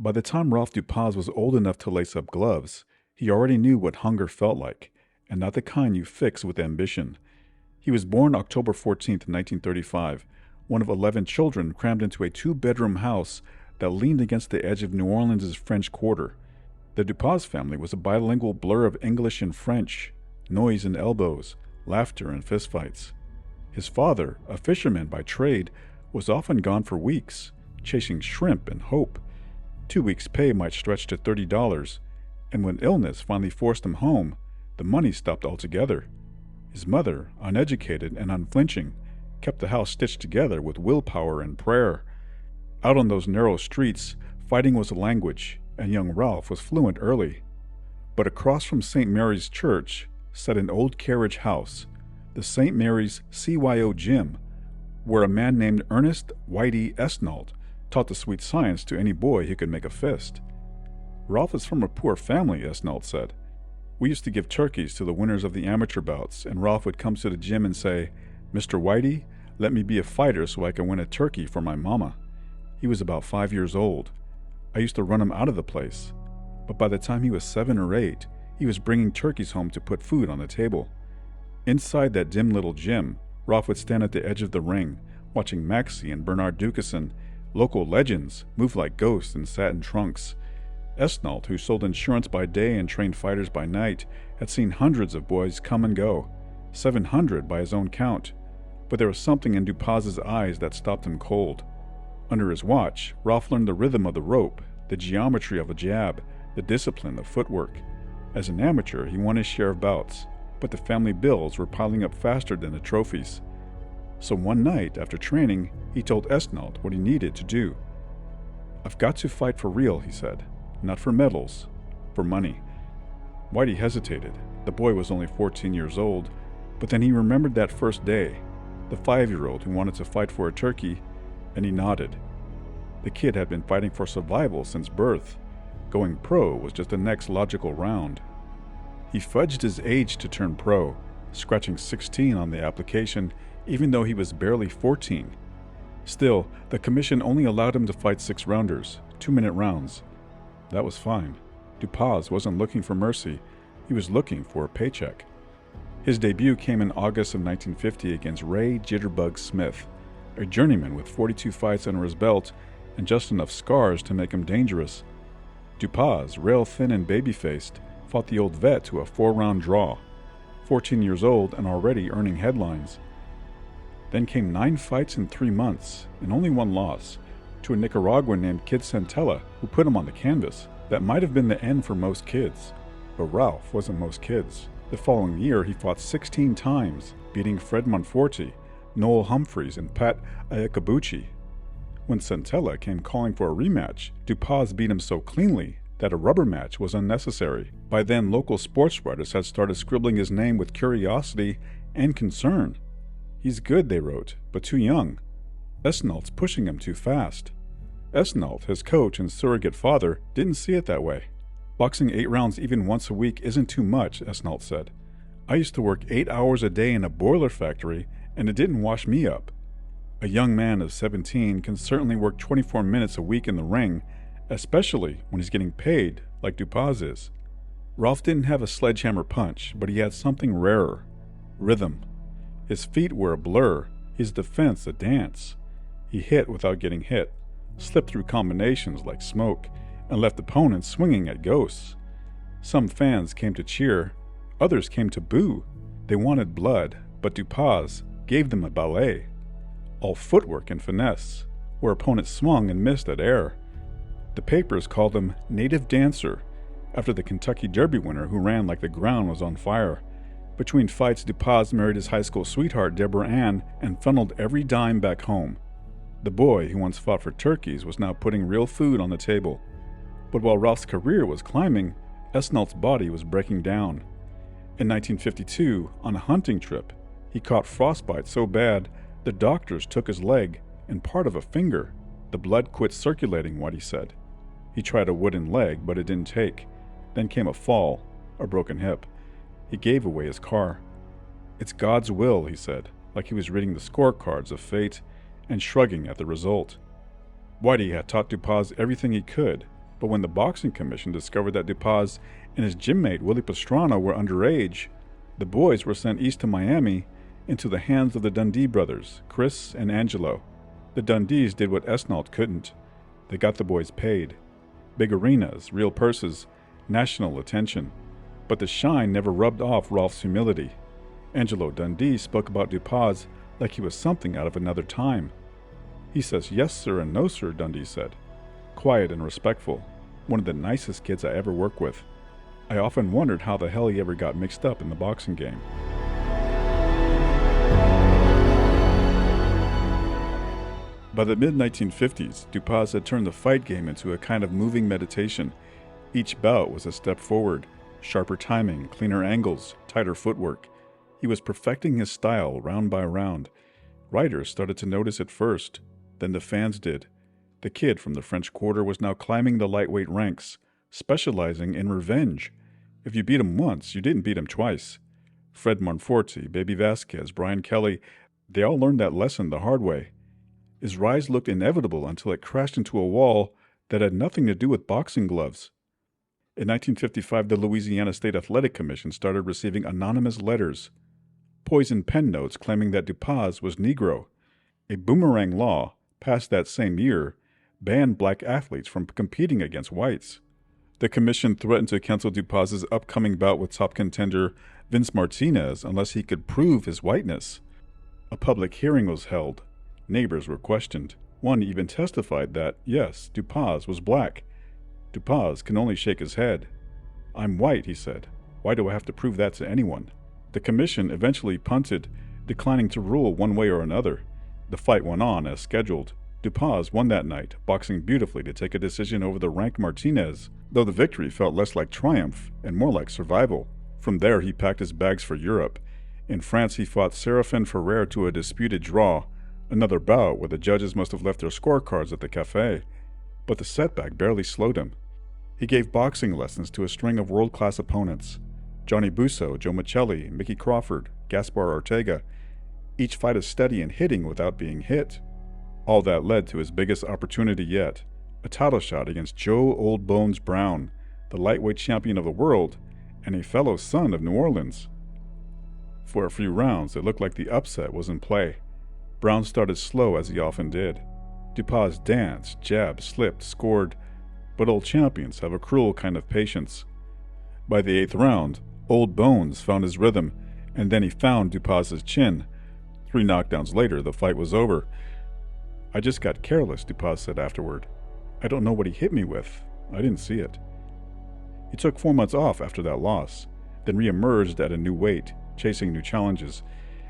By the time Ralph Dupas was old enough to lace up gloves, he already knew what hunger felt like, and not the kind you fix with ambition. He was born October 14th, 1935, one of 11 children crammed into a two-bedroom house that leaned against the edge of New Orleans' French Quarter. The Dupas family was a bilingual blur of English and French, noise and elbows, laughter and fistfights. His father, a fisherman by trade, was often gone for weeks, chasing shrimp and hope. 2 weeks' pay might stretch to $30, and when illness finally forced him home, the money stopped altogether. His mother, uneducated and unflinching, kept the house stitched together with willpower and prayer. Out on those narrow streets, fighting was a language, and young Ralph was fluent early. But across from St. Mary's Church sat an old carriage house, the St. Mary's CYO Gym, where a man named Ernest Whitey Esnault taught the sweet science to any boy who could make a fist. Ralph is from a poor family, Esnault said. We used to give turkeys to the winners of the amateur bouts, and Ralph would come to the gym and say, "Mr. Whitey, let me be a fighter so I can win a turkey for my mama." He was about 5 years old. I used to run him out of the place. But by the time he was 7 or 8, he was bringing turkeys home to put food on the table. Inside that dim little gym, Ralph would stand at the edge of the ring, watching Maxie and Bernard Ducason, local legends, move like ghosts in satin trunks. Esnault, who sold insurance by day and trained fighters by night, had seen hundreds of boys come and go, 700 by his own count. But there was something in Dupas's eyes that stopped him cold. Under his watch, Ralph learned the rhythm of the rope, the geometry of a jab, the discipline of footwork. As an amateur, he won his share of bouts, but the family bills were piling up faster than the trophies. So one night, after training, he told Esnault what he needed to do. "I've got to fight for real," he said. "Not for medals, for money." Whitey hesitated. The boy was only 14 years old, but then he remembered that first day, the 5-year-old who wanted to fight for a turkey, and he nodded. The kid had been fighting for survival since birth. Going pro was just the next logical round. He fudged his age to turn pro, scratching 16 on the application, even though he was barely 14. Still, the commission only allowed him to fight 6-rounders, 2-minute rounds. That was fine. Dupas wasn't looking for mercy. He was looking for a paycheck. His debut came in August of 1950 against Ray Jitterbug Smith, a journeyman with 42 fights under his belt and just enough scars to make him dangerous. Dupas, rail-thin and baby-faced, fought the old vet to a 4-round draw, 14 years old and already earning headlines. Then came 9 fights in 3 months, and only 1 loss, to a Nicaraguan named Kid Santella, who put him on the canvas. That might have been the end for most kids. But Ralph wasn't most kids. The following year, he fought 16 times, beating Fred Monforte, Noel Humphreys, and Pat Iacobucci. When Santella came calling for a rematch, Dupas beat him so cleanly that a rubber match was unnecessary. By then, local sports writers had started scribbling his name with curiosity and concern. "He's good," they wrote, "but too young. Esnault's pushing him too fast." Esnault, his coach and surrogate father, didn't see it that way. "Boxing 8 rounds even once a week isn't too much," Esnault said. "I used to work 8 hours a day in a boiler factory, and it didn't wash me up. A young man of 17 can certainly work 24 minutes a week in the ring, especially when he's getting paid like Dupas is." Ralph didn't have a sledgehammer punch, but he had something rarer: rhythm. His feet were a blur, his defense a dance. He hit without getting hit, slipped through combinations like smoke, and left opponents swinging at ghosts. Some fans came to cheer, others came to boo. They wanted blood, but Dupas gave them a ballet. All footwork and finesse, where opponents swung and missed at air. The papers called him Native Dancer, after the Kentucky Derby winner who ran like the ground was on fire. Between fights, Dupas married his high school sweetheart, Deborah Ann, and funneled every dime back home. The boy who once fought for turkeys was now putting real food on the table. But while Ralph's career was climbing, Esnault's body was breaking down. In 1952, on a hunting trip, he caught frostbite so bad the doctors took his leg and part of a finger. The blood quit circulating, Whitey said. He tried a wooden leg, but it didn't take. Then came a fall, a broken hip. He gave away his car. "It's God's will," he said, like he was reading the scorecards of fate and shrugging at the result. Whitey had taught Dupas everything he could, But when the Boxing Commission discovered that Dupas and his gym mate Willie Pastrana were underage, the boys were sent east to Miami into the hands of the Dundee brothers, Chris and Angelo. The Dundees did what Esnault couldn't. They got the boys paid. Big arenas, real purses, national attention. But the shine never rubbed off Ralph's humility. Angelo Dundee spoke about Dupas like he was something out of another time. He says, "Yes, sir, and no, sir," Dundee said. Quiet and respectful. One of the nicest kids I ever worked with. I often wondered how the hell he ever got mixed up in the boxing game. By the mid-1950s, Dupas had turned the fight game into a kind of moving meditation. Each bout was a step forward, sharper timing, cleaner angles, tighter footwork. He was perfecting his style round by round. Writers started to notice it first, then the fans did. The kid from the French Quarter was now climbing the lightweight ranks, specializing in revenge. If you beat him once, you didn't beat him twice. Fred Monforti, Baby Vasquez, Brian Kelly, they all learned that lesson the hard way. His rise looked inevitable until it crashed into a wall that had nothing to do with boxing gloves. In 1955, the Louisiana State Athletic Commission started receiving anonymous letters, poisoned pen notes claiming that Dupas was Negro. A boomerang law, passed that same year, banned black athletes from competing against whites. The commission threatened to cancel Dupas's upcoming bout with top contender Vince Martinez unless he could prove his whiteness. A public hearing was held. Neighbors were questioned. One even testified that, yes, Dupas was black. Dupas can only shake his head. "I'm white," he said. "Why do I have to prove that to anyone?" The commission eventually punted, declining to rule one way or another. The fight went on as scheduled. Dupas won that night, boxing beautifully to take a decision over the ranked Martinez, though the victory felt less like triumph and more like survival. From there, he packed his bags for Europe. In France, he fought Séraphin Ferrer to a disputed draw, another bout where the judges must have left their scorecards at the café. But the setback barely slowed him. He gave boxing lessons to a string of world-class opponents: Johnny Busso, Joe Michelli, Mickey Crawford, Gaspar Ortega, each fight as steady and hitting without being hit. All that led to his biggest opportunity yet, a title shot against Joe Old Bones Brown, the lightweight champion of the world, and a fellow son of New Orleans. For a few rounds, it looked like the upset was in play. Brown started slow, as he often did. Dupas danced, jabbed, slipped, scored, but old champions have a cruel kind of patience. By the 8th round, Old Bones found his rhythm, and then he found Dupas's chin. 3 knockdowns later, the fight was over. "I just got careless," Dupas said afterward. "I don't know what he hit me with. I didn't see it." He took 4 months off after that loss, then re-emerged at a new weight, chasing new challenges.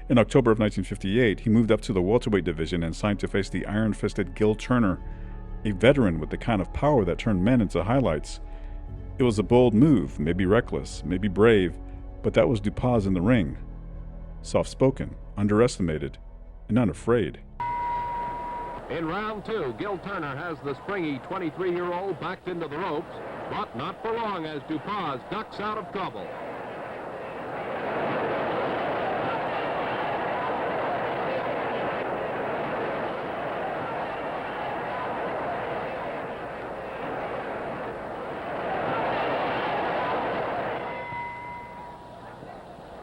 In October of 1958, he moved up to the welterweight division and signed to face the iron-fisted Gil Turner, a veteran with the kind of power that turned men into highlights. It was a bold move, maybe reckless, maybe brave, but that was Dupas in the ring. Soft-spoken, underestimated, and unafraid. In round 2, Gil Turner has the springy 23-year-old backed into the ropes, but not for long as Dupas ducks out of trouble.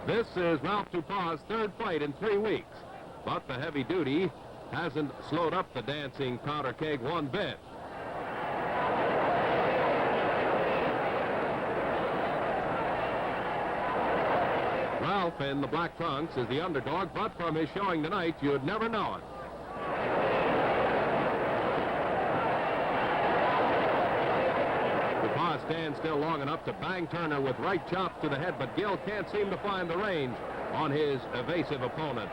This is Ralph Dupas' 3rd fight in 3 weeks, but the heavy duty hasn't slowed up the dancing powder keg one bit. Ralph in the black trunks is the underdog, but from his showing tonight, you'd never know it. Dupas stands still long enough to bang Turner with right chops to the head, but Gil can't seem to find the range on his evasive opponent.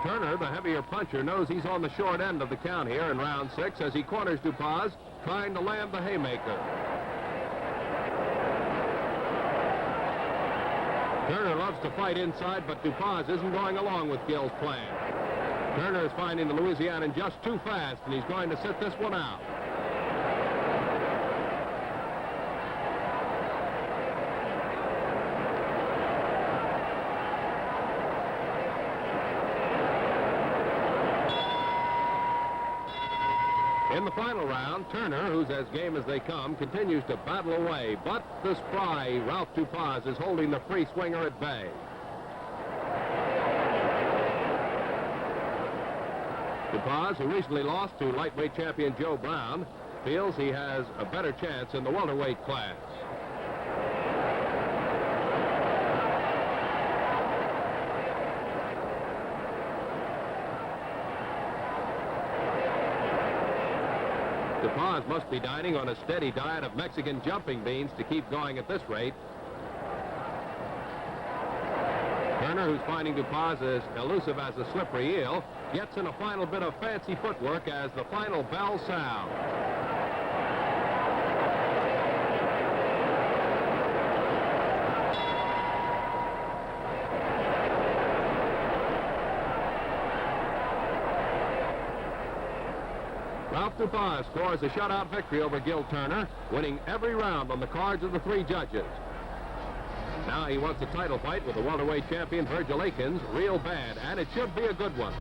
Turner, the heavier puncher, knows he's on the short end of the count here in round 6 as he corners Dupas, trying to land the haymaker. Turner loves to fight inside, but Dupas isn't going along with Gill's plan. Turner is finding the Louisianan just too fast, and he's going to sit this one out. In the final round, Turner, who's as game as they come, continues to battle away, but the spry Ralph Dupas is holding the free swinger at bay. Dupas, who recently lost to lightweight champion Joe Brown, feels he has a better chance in the welterweight class. Dupas must be dining on a steady diet of Mexican jumping beans to keep going at this rate. Turner, who's finding Dupas as elusive as a slippery eel, gets in a final bit of fancy footwork as the final bell sounds. Ralph Dupas scores a shutout victory over Gil Turner, winning every round on the cards of the three judges. Now he wants a title fight with the welterweight champion Virgil Akins real bad, and it should be a good one.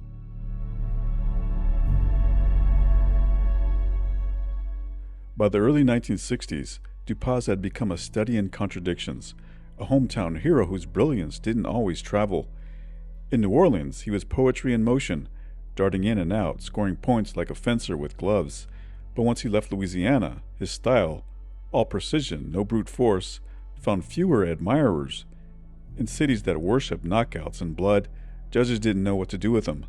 By the early 1960s, Dupas had become a study in contradictions, a hometown hero whose brilliance didn't always travel. In New Orleans, he was poetry in motion, darting in and out, scoring points like a fencer with gloves. But once he left Louisiana, his style, all precision, no brute force, found fewer admirers. In cities that worshiped knockouts and blood, judges didn't know what to do with him.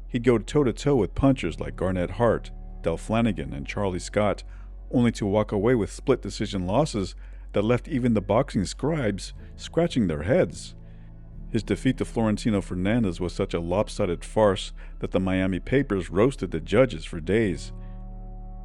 He'd go toe-to-toe with punchers like Garnett Hart, Del Flanagan, and Charlie Scott, only to walk away with split-decision losses that left even the boxing scribes scratching their heads. His defeat to Florentino Fernandez was such a lopsided farce that the Miami papers roasted the judges for days.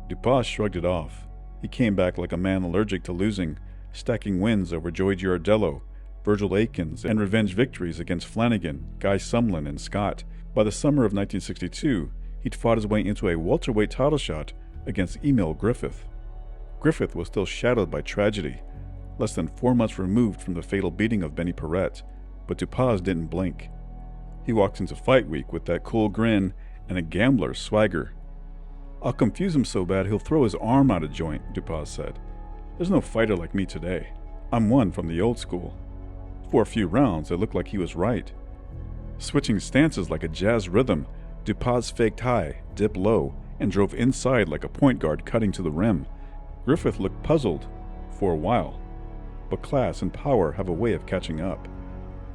Dupas shrugged it off. He came back like a man allergic to losing, stacking wins over Joey Giardello, Virgil Akins, and revenge victories against Flanagan, Guy Sumlin, and Scott. By the summer of 1962, he'd fought his way into a welterweight title shot against Emil Griffith. Griffith was still shadowed by tragedy, less than 4 months removed from the fatal beating of Benny Paret, but Dupas didn't blink. He walked into fight week with that cool grin and a gambler's swagger. "I'll confuse him so bad he'll throw his arm out of joint," Dupas said. "There's no fighter like me today. I'm one from the old school." For a few rounds, it looked like he was right. Switching stances like a jazz rhythm, Dupas faked high, dipped low, and drove inside like a point guard cutting to the rim. Griffith looked puzzled for a while, but class and power have a way of catching up.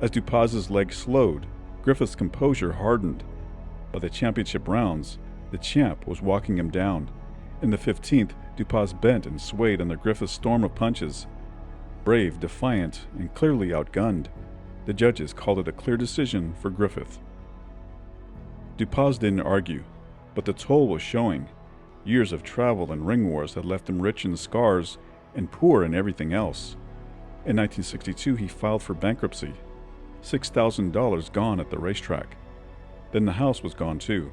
As Dupas's legs slowed, Griffith's composure hardened. By the championship rounds, the champ was walking him down. In the 15th, Dupas bent and swayed under Griffith's storm of punches. Brave, defiant, and clearly outgunned, the judges called it a clear decision for Griffith. Dupas didn't argue, but the toll was showing. Years of travel and ring wars had left him rich in scars and poor in everything else. In 1962, he filed for bankruptcy. $6,000 gone at the racetrack. Then the house was gone too.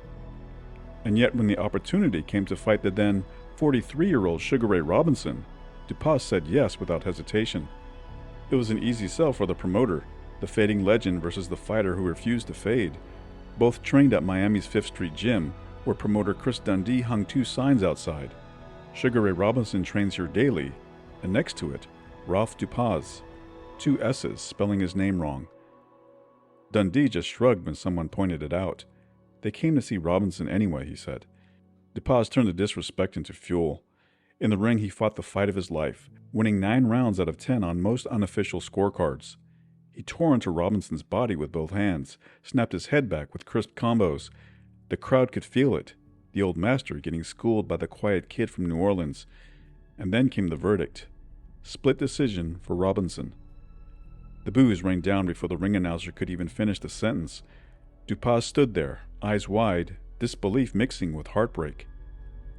And yet when the opportunity came to fight the then 43-year-old Sugar Ray Robinson, Dupas said yes without hesitation. It was an easy sell for the promoter, the fading legend versus the fighter who refused to fade. Both trained at Miami's 5th Street Gym, where promoter Chris Dundee hung 2 signs outside. Sugar Ray Robinson trains here daily, and next to it, Ralph Dupas, 2 S's spelling his name wrong. Dundee just shrugged when someone pointed it out. They came to see Robinson anyway, he said. Dupas turned the disrespect into fuel. In the ring, he fought the fight of his life, winning 9 rounds out of 10 on most unofficial scorecards. He tore into Robinson's body with both hands, snapped his head back with crisp combos. The crowd could feel it, the old master getting schooled by the quiet kid from New Orleans. And then came the verdict. Split decision for Robinson. The boos rained down before the ring announcer could even finish the sentence. Dupas stood there, eyes wide, disbelief mixing with heartbreak.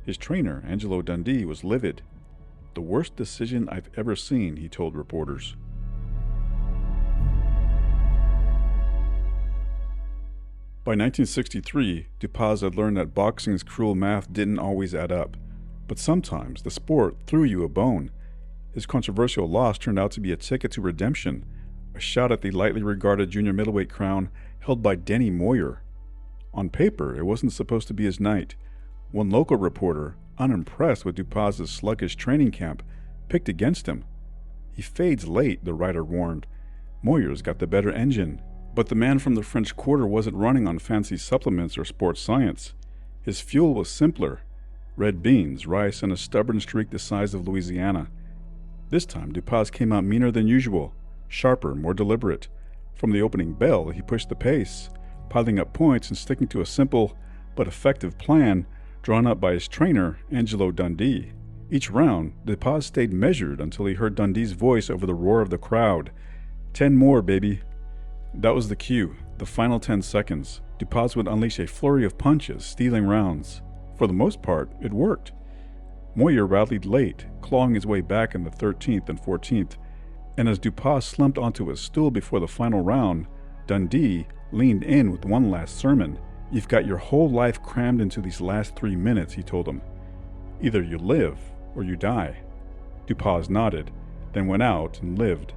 His trainer, Angelo Dundee, was livid. "The worst decision I've ever seen," he told reporters. By 1963, Dupas had learned that boxing's cruel math didn't always add up, but sometimes the sport threw you a bone. His controversial loss turned out to be a ticket to redemption, a shot at the lightly regarded junior middleweight crown held by Denny Moyer. On paper, it wasn't supposed to be his night. One local reporter, unimpressed with Dupas' sluggish training camp, picked against him. "He fades late," the writer warned. "Moyer's got the better engine." But the man from the French Quarter wasn't running on fancy supplements or sports science. His fuel was simpler: red beans, rice, and a stubborn streak the size of Louisiana. This time, Dupas came out meaner than usual, sharper, more deliberate. From the opening bell, he pushed the pace, piling up points and sticking to a simple but effective plan drawn up by his trainer, Angelo Dundee. Each round, Dupas stayed measured until he heard Dundee's voice over the roar of the crowd. 10 more, baby." That was the cue. The final 10 seconds. Dupas would unleash a flurry of punches, stealing rounds. For the most part, it worked. Moyer rallied late, clawing his way back in the 13th and 14th, and as Dupas slumped onto his stool before the final round, Dundee leaned in with one last sermon. "You've got your whole life crammed into these last 3 minutes," he told him. "Either you live or you die." Dupas nodded, then went out and lived.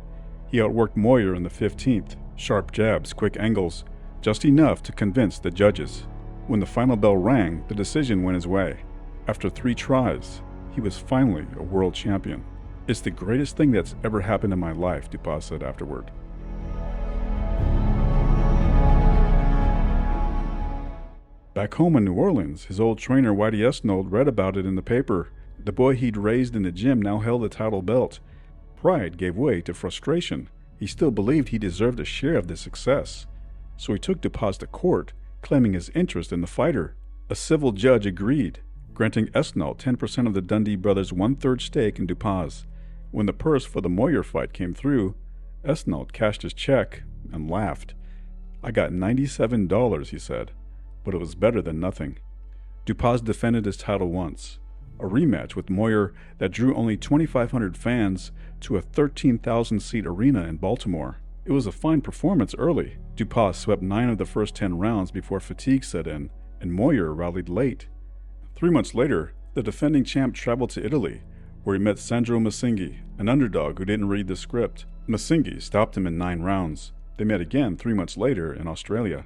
He outworked Moyer in the 15th. Sharp jabs, quick angles, just enough to convince the judges. When the final bell rang, the decision went his way. After 3 tries, he was finally a world champion. "It's the greatest thing that's ever happened in my life," Dupas said afterward. Back home in New Orleans, his old trainer Whitey Esnold read about it in the paper. The boy he'd raised in the gym now held the title belt. Pride gave way to frustration. He still believed he deserved a share of the success. So he took Dupas to court, claiming his interest in the fighter. A civil judge agreed, granting Esnold 10% of the Dundee brothers' 1/3 stake in Dupas. When the purse for the Moyer fight came through, Esnold cashed his check and laughed. "I got $97, he said, but it was better than nothing." Dupas defended his title once, a rematch with Moyer that drew only 2,500 fans to a 13,000-seat arena in Baltimore. It was a fine performance early. Dupas swept 9 of the first 10 rounds before fatigue set in, and Moyer rallied late. 3 months later, the defending champ traveled to Italy, where he met Sandro Masinghi, an underdog who didn't read the script. Masinghi stopped him in 9 rounds. They met again 3 months later in Australia.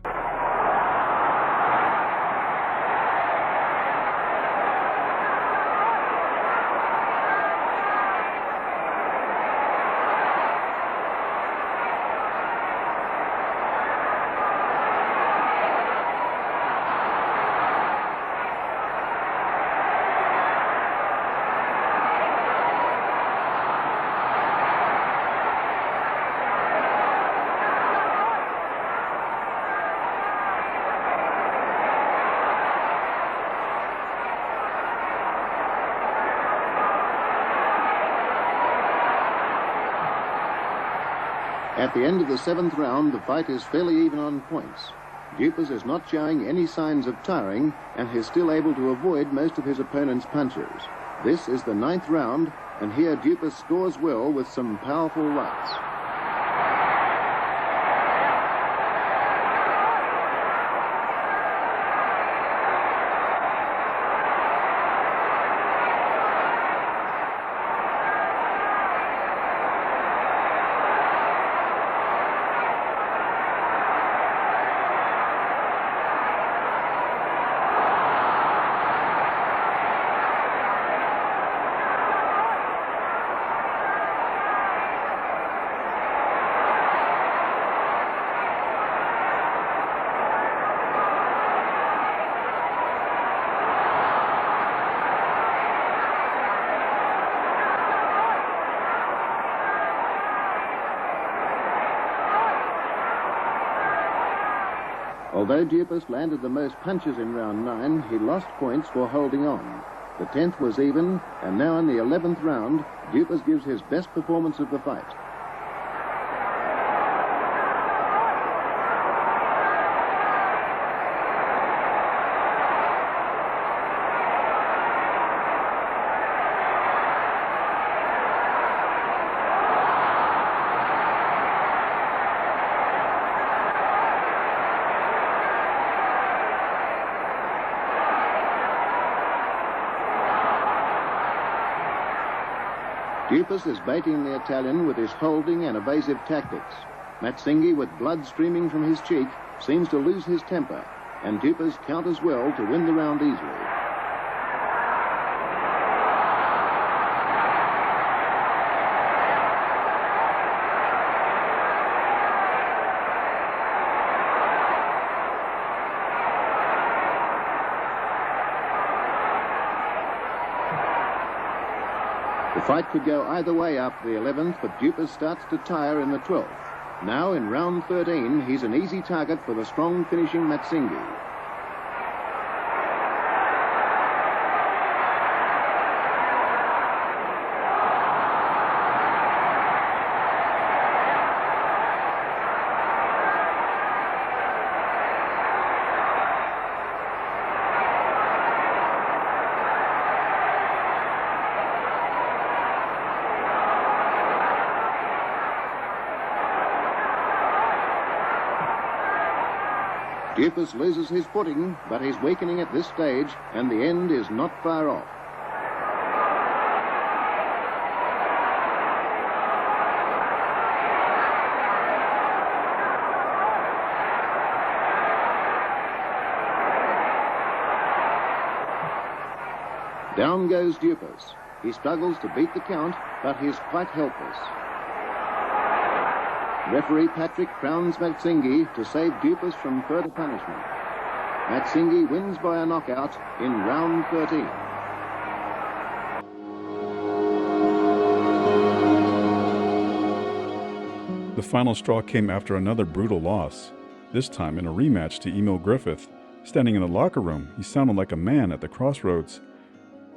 At the end of the 7th round, the fight is fairly even on points. Dupas is not showing any signs of tiring and is still able to avoid most of his opponent's punches. This is the 9th round, and here Dupas scores well with some powerful rights. Although Dupas landed the most punches in round 9, he lost points for holding on. The 10th was even, and now in the 11th round, Dupas gives his best performance of the fight. Dupas is baiting the Italian with his holding and evasive tactics. Matsingi, with blood streaming from his cheek, seems to lose his temper, and Dupas counters well to win the round easily. The fight could go either way after the 11th, but Dupas starts to tire in the 12th. Now, in round 13, he's an easy target for the strong finishing Matsingi. Dupas loses his footing, but he's weakening at this stage, and the end is not far off. Down goes Dupas. He struggles to beat the count, but he's quite helpless. Referee Patrick crowns Matsingi to save Dupas from further punishment. Matsingi wins by a knockout in round 13. The final straw came after another brutal loss, this time in a rematch to Emil Griffith. Standing in the locker room, he sounded like a man at the crossroads.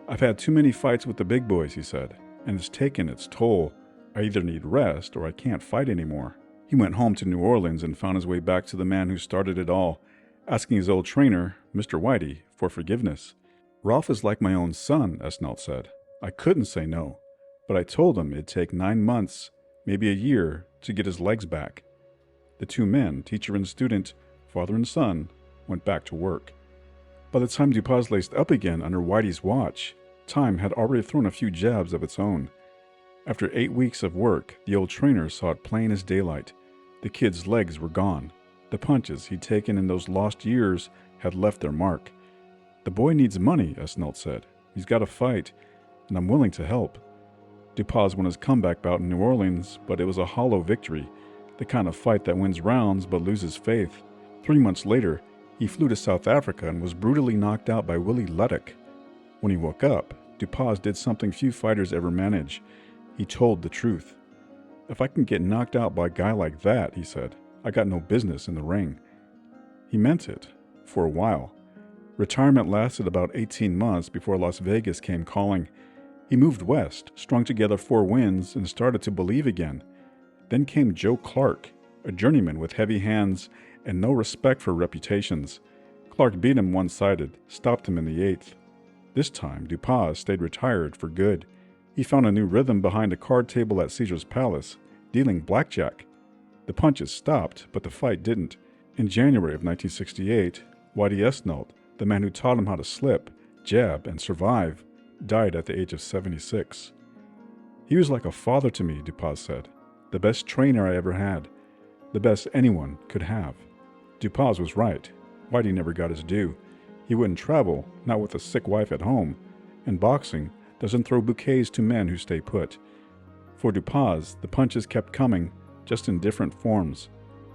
"I've had too many fights with the big boys," he said, "and it's taken its toll. I either need rest or I can't fight anymore." He went home to New Orleans and found his way back to the man who started it all, asking his old trainer, Mr. Whitey, for forgiveness. "Ralph is like my own son," Esnelt said. "I couldn't say no, but I told him it'd take 9 months, maybe a year, to get his legs back." The two men, teacher and student, father and son, went back to work. By the time Dupas laced up again under Whitey's watch, time had already thrown a few jabs of its own. After 8 weeks of work, the old trainer saw it plain as daylight. The kid's legs were gone. The punches he'd taken in those lost years had left their mark. "The boy needs money," Esnelt said. "He's got to fight, and I'm willing to help." Dupas won his comeback bout in New Orleans, but it was a hollow victory, the kind of fight that wins rounds but loses faith. 3 months later, he flew to South Africa and was brutally knocked out by Willie Luddick. When he woke up, Dupas did something few fighters ever manage. He told the truth. "If I can get knocked out by a guy like that," he said, "I got no business in the ring." He meant it, for a while. Retirement lasted about 18 months before Las Vegas came calling. He moved west, strung together 4 wins, and started to believe again. Then came Joe Clark, a journeyman with heavy hands and no respect for reputations. Clark beat him one-sided, stopped him in the 8th. This time, Dupas stayed retired for good. He found a new rhythm behind a card table at Caesar's Palace, dealing blackjack. The punches stopped, but the fight didn't. In January of 1968, Whitey Esnelt, the man who taught him how to slip, jab, and survive, died at the age of 76. "He was like a father to me," Dupas said. "The best trainer I ever had. The best anyone could have." Dupas was right. Whitey never got his due. He wouldn't travel, not with a sick wife at home. And boxing doesn't throw bouquets to men who stay put. For Dupas, the punches kept coming, just in different forms.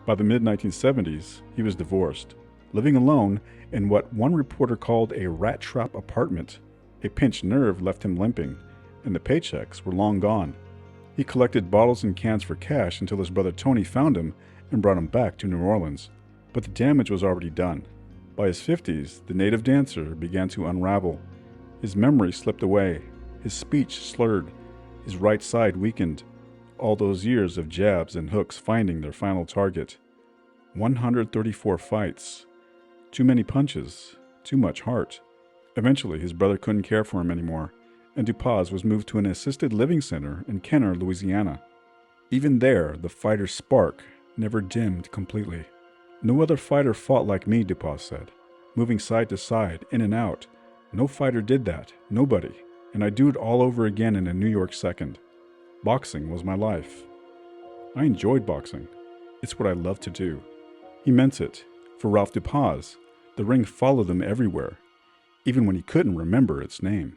By the mid-1970s, he was divorced, living alone in what one reporter called a rat trap apartment. A pinched nerve left him limping, and the paychecks were long gone. He collected bottles and cans for cash until his brother Tony found him and brought him back to New Orleans. But the damage was already done. By his 50s, the native dancer began to unravel. His memory slipped away, his speech slurred, his right side weakened. All those years of jabs and hooks finding their final target. 134 fights. Too many punches, too much heart. Eventually, his brother couldn't care for him anymore, and Dupas was moved to an assisted living center in Kenner, Louisiana. Even there, the fighter's spark never dimmed completely. "No other fighter fought like me," Dupas said, moving side to side, in and out. "No fighter did that, nobody, and I'd do it all over again in a New York second." Boxing was my life. I enjoyed boxing. It's what I love to do. He meant it. For Ralph Dupas, the ring followed him everywhere, even when he couldn't remember its name.